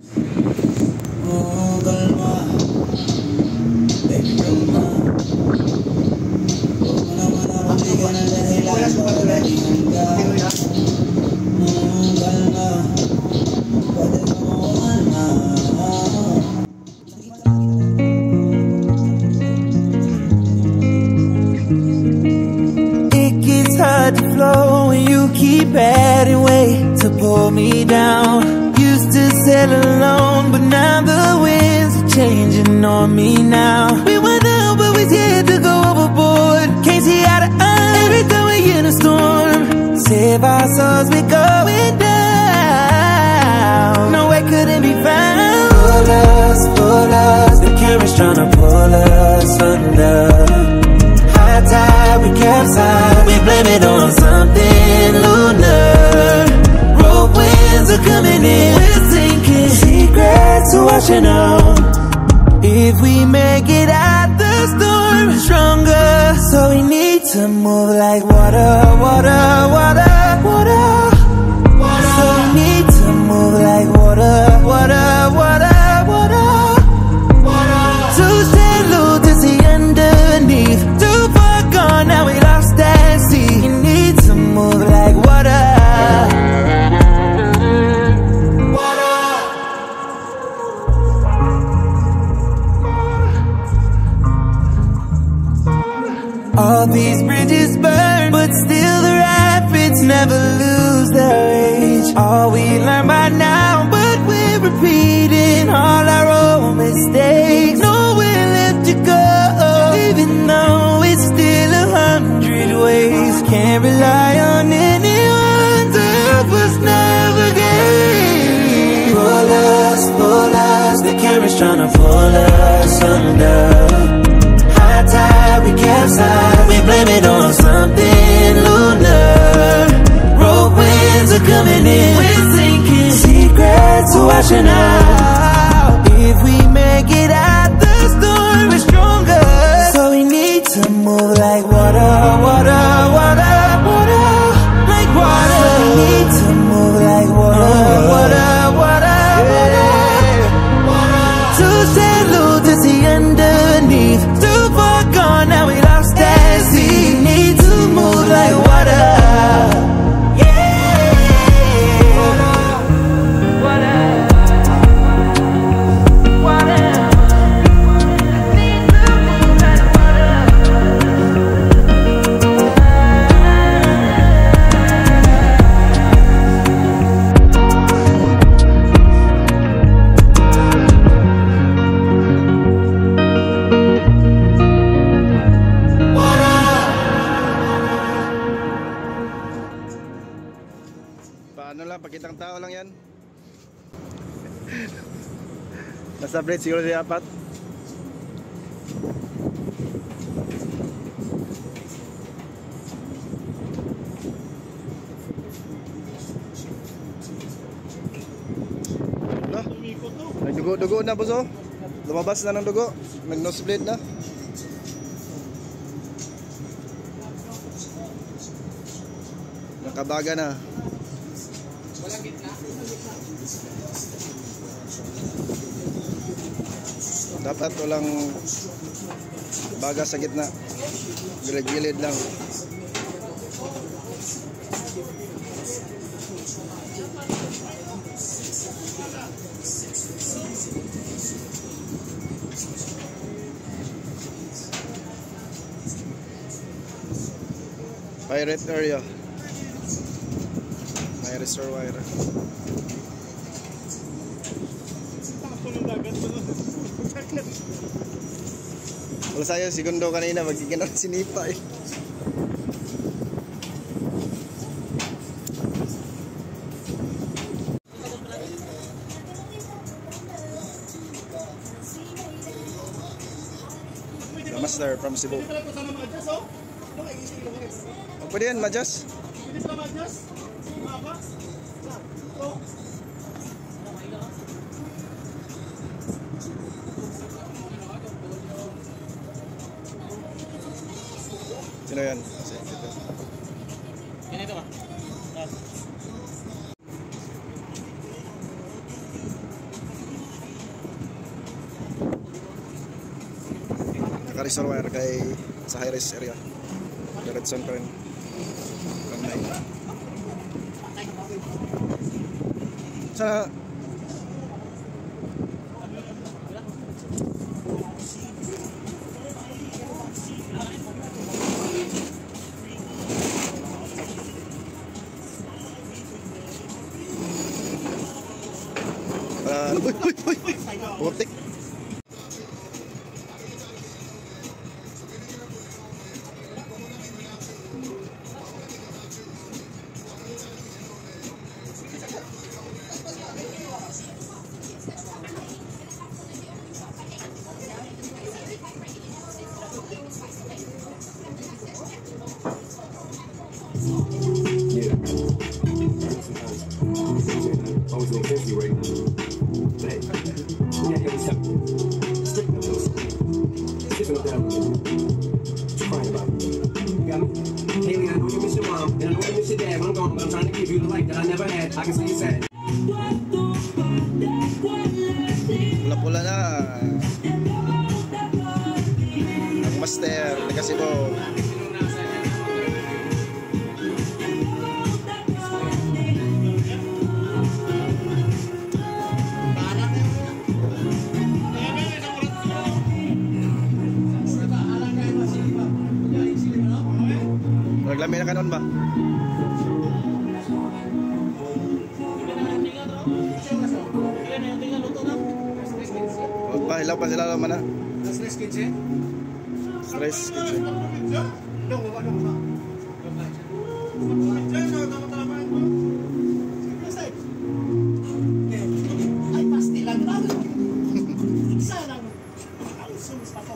Oh, kalma. Kalma. Huwag mo naman ako bigyan ng dahilan para galingan ka. Kalma. Pwede mo kalma. It gets hard to flow when you keep adding weight to pull me down. Used to sail alone, but now the winds are changing on me now. We went out, but we're scared to go overboard. Can't see eye to eye every time we in a storm. Save our souls, we're going down. Nowhere couldn't be found. Pull us, the camera's tryna pull us under. High tide, we capsize, we blame it on something lunar. Road winds are coming in, we're sinking. Secrets are washing out. If we make it out the storm, we're stronger. So we need to move like water, water, water, water. So we need to move like water, water, water, water. To stay low to see underneath. Too far gone, now we lost at sea. We need to move like water. All these bridges burn, but still the rapids never lose their age. All we learn by now, but we're repeating all our old mistakes. Nowhere left to go, even though it's still 100 ways. Can't rely on anyone to help us navigate. Pull us, the camera's tryna pull us under. High tide, we capsize, we blame it on something lunar. Road winds are coming in, we're sinking. Secrets are washing out. If we make it out the storm, we're stronger. So we need to move like water, water, water, water. Like water. So we need to move like water, water, water, water. To stay low to see underneath. Too far gone, now we lost at sea. Need to move like water. Paano lang, pakitang tao lang yan. Nasa bridge siguro si apat. Nagdugo-dugo na po, so lumabas na ng dugo. May nosebleed na. Nakabaga na. Walang gitna. Dapat walang baga sa gitna. Gilid-gilid lang. Pirate area. May reservoir. Wala sa'yo, segundo kanina magkikinan sinipa eh. The master from Cebu. O, pwede yan, ma-adjust. Sino yan? Ganito ba? naka-reservoir kay sa high-rise area. Diretson pa rin. Kamay. Sa Putik. Always make sense to you right now. But hey, yeah, what's up? Stick no nose. Sipping on down a little. What you crying about? You got me? Haley, I know you miss your mom, and I know you miss your dad. When I'm gone, but I'm trying to give you the life that I never had. I can see you sad. Pula-pula na. Ang master, taga Cebu. Naglamay na kanon ba? Hilaw pa sila naman na. Stress kitchen? Stress kitchen. Ay, pasti lang na. Isa lang. Ang sumis pa po.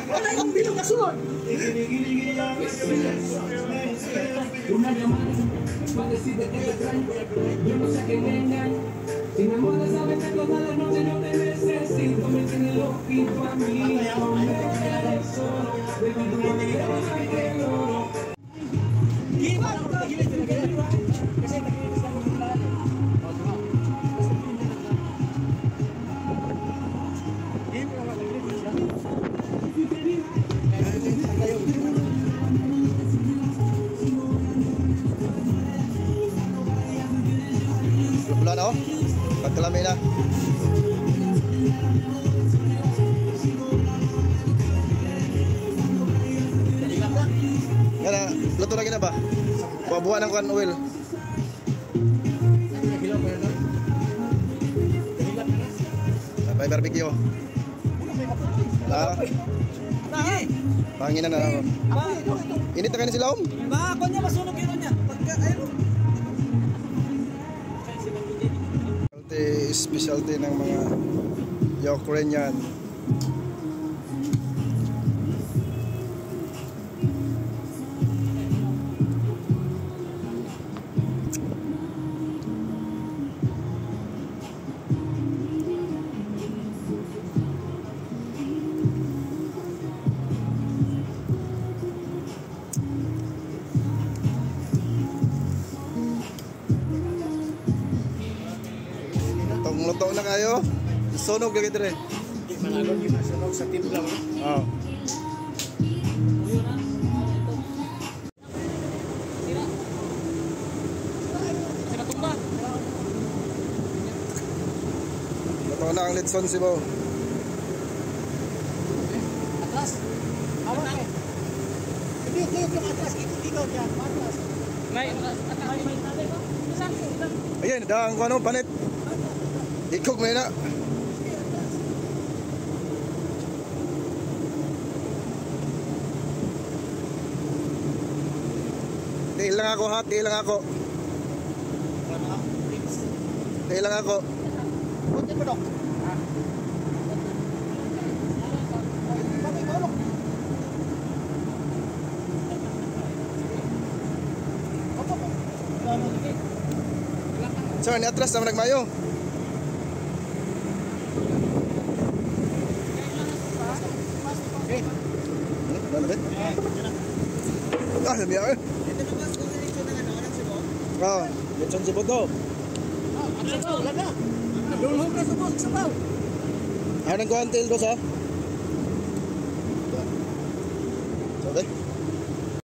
Wala yung bilog na sunod. Pula na oh. Pagkalamay na. Yan na, luto lagi na ba? Pabuhan ng kan oil. May barbecue. Panginan na ako. Init na kayo sila om? Ba, ako niya masunog yun niya. Pagka, ayun. Specialty ng mga Ukrainian. Luto na kayo. Sunog lagi dire. Di manalog yung masunog sa timpla mo. Oh. Sira tumba. Luto na ang litson Cebu. Atlas. Awa ka. Hindi, yung atlas. Ikaw dyan. Atlas. May tatay ko? Saan? Ayan, dahang ko ano, panit. Ikog mo yun na. Tail lang ako ha, tail lang ako. Tail lang ako. Punti mo dok. So, ni atras naman nagmayo. Ah, sabi ako eh. Ito naman kung direksyon ng ano, ng Cebu? Ah, litson Cebu to. Wala na. Dulhog na sa boss sa tao. Ano nang kuhan til dos ha? Sabi?